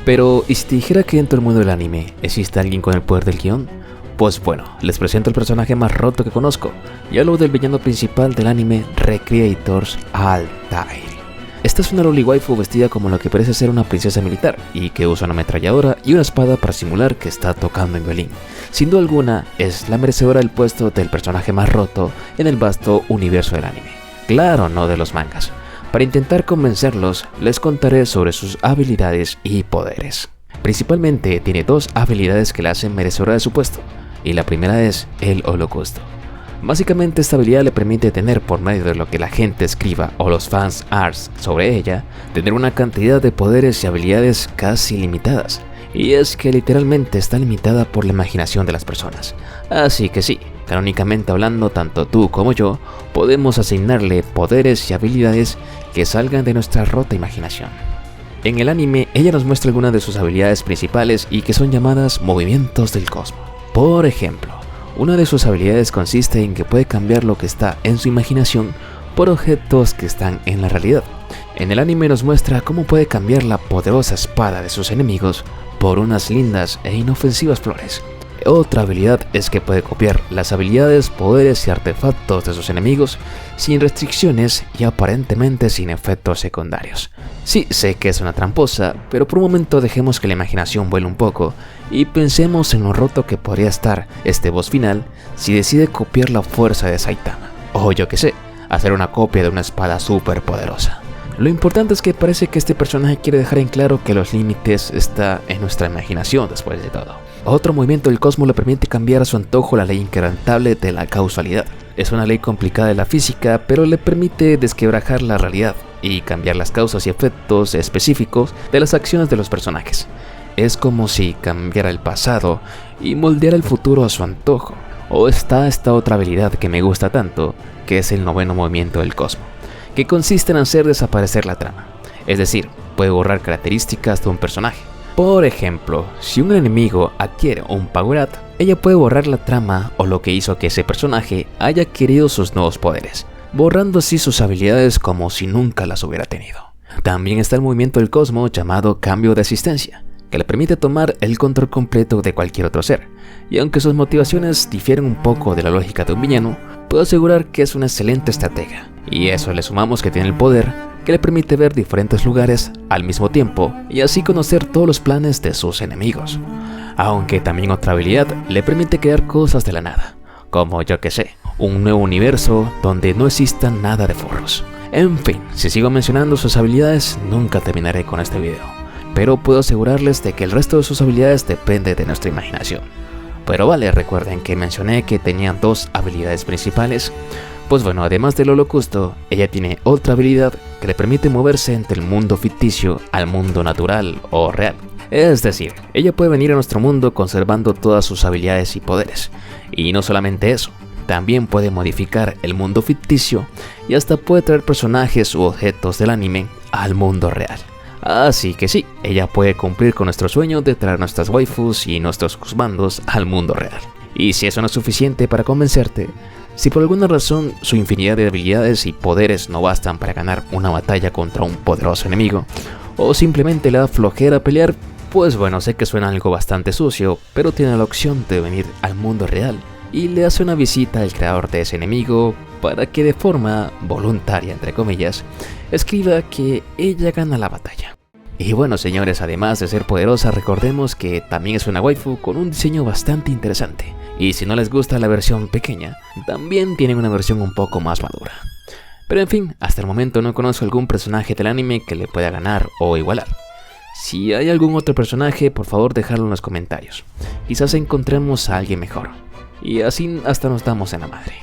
Pero, ¿y si te dijera que dentro del mundo del anime existe alguien con el poder del guión? Pues bueno, les presento el personaje más roto que conozco, y hablo del villano principal del anime Recreators Altair. Esta es una loli waifu vestida como lo que parece ser una princesa militar, y que usa una ametralladora y una espada para simular que está tocando en violín. Sin duda alguna, es la merecedora del puesto del personaje más roto en el vasto universo del anime. Claro, no de los mangas. Para intentar convencerlos, les contaré sobre sus habilidades y poderes. Principalmente tiene dos habilidades que la hacen merecedora de su puesto, y la primera es el holocausto. Básicamente esta habilidad le permite tener, por medio de lo que la gente escriba o los fans arts sobre ella, tener una cantidad de poderes y habilidades casi limitadas. Y es que literalmente está limitada por la imaginación de las personas. Así que sí, canónicamente hablando, tanto tú como yo podemos asignarle poderes y habilidades que salgan de nuestra rota imaginación. En el anime, ella nos muestra algunas de sus habilidades principales y que son llamadas movimientos del cosmos. Por ejemplo, una de sus habilidades consiste en que puede cambiar lo que está en su imaginación por objetos que están en la realidad. En el anime nos muestra cómo puede cambiar la poderosa espada de sus enemigos por unas lindas e inofensivas flores. Otra habilidad es que puede copiar las habilidades, poderes y artefactos de sus enemigos sin restricciones y aparentemente sin efectos secundarios. Sí, sé que es una tramposa, pero por un momento dejemos que la imaginación vuele un poco y pensemos en lo roto que podría estar este boss final si decide copiar la fuerza de Saitama. O yo que sé, hacer una copia de una espada súper poderosa. Lo importante es que parece que este personaje quiere dejar en claro que los límites están en nuestra imaginación después de todo. Otro movimiento del cosmos le permite cambiar a su antojo la ley inquebrantable de la causalidad. Es una ley complicada de la física, pero le permite desquebrajar la realidad y cambiar las causas y efectos específicos de las acciones de los personajes. Es como si cambiara el pasado y moldeara el futuro a su antojo. O está esta otra habilidad que me gusta tanto, que es el noveno movimiento del cosmos, que consiste en hacer desaparecer la trama. Es decir, puede borrar características de un personaje. Por ejemplo, si un enemigo adquiere un Power-Up, ella puede borrar la trama o lo que hizo que ese personaje haya adquirido sus nuevos poderes, borrando así sus habilidades como si nunca las hubiera tenido. También está el movimiento del cosmos llamado cambio de asistencia, que le permite tomar el control completo de cualquier otro ser, y aunque sus motivaciones difieren un poco de la lógica de un villano, puedo asegurar que es una excelente estratega, y a eso le sumamos que tiene el poder que le permite ver diferentes lugares al mismo tiempo y así conocer todos los planes de sus enemigos. Aunque también otra habilidad le permite crear cosas de la nada, como yo que sé, un nuevo universo donde no exista nada de forros. En fin, si sigo mencionando sus habilidades nunca terminaré con este video, pero puedo asegurarles de que el resto de sus habilidades depende de nuestra imaginación. Pero vale, recuerden que mencioné que tenía dos habilidades principales. Pues bueno, además del holocausto, ella tiene otra habilidad que le permite moverse entre el mundo ficticio al mundo natural o real. Es decir, ella puede venir a nuestro mundo conservando todas sus habilidades y poderes. Y no solamente eso, también puede modificar el mundo ficticio y hasta puede traer personajes u objetos del anime al mundo real. Así que sí, ella puede cumplir con nuestro sueño de traer nuestras waifus y nuestros husbandos al mundo real. Y si eso no es suficiente para convencerte, si por alguna razón su infinidad de habilidades y poderes no bastan para ganar una batalla contra un poderoso enemigo, o simplemente le da flojera pelear, pues bueno, sé que suena algo bastante sucio, pero tiene la opción de venir al mundo real y le hace una visita al creador de ese enemigo para que de forma voluntaria, entre comillas, escriba que ella gana la batalla. Y bueno señores, además de ser poderosa, recordemos que también es una waifu con un diseño bastante interesante. Y si no les gusta la versión pequeña, también tienen una versión un poco más madura. Pero en fin, hasta el momento no conozco algún personaje del anime que le pueda ganar o igualar. Si hay algún otro personaje, por favor dejadlo en los comentarios. Quizás encontremos a alguien mejor. Y así hasta nos damos en la madre.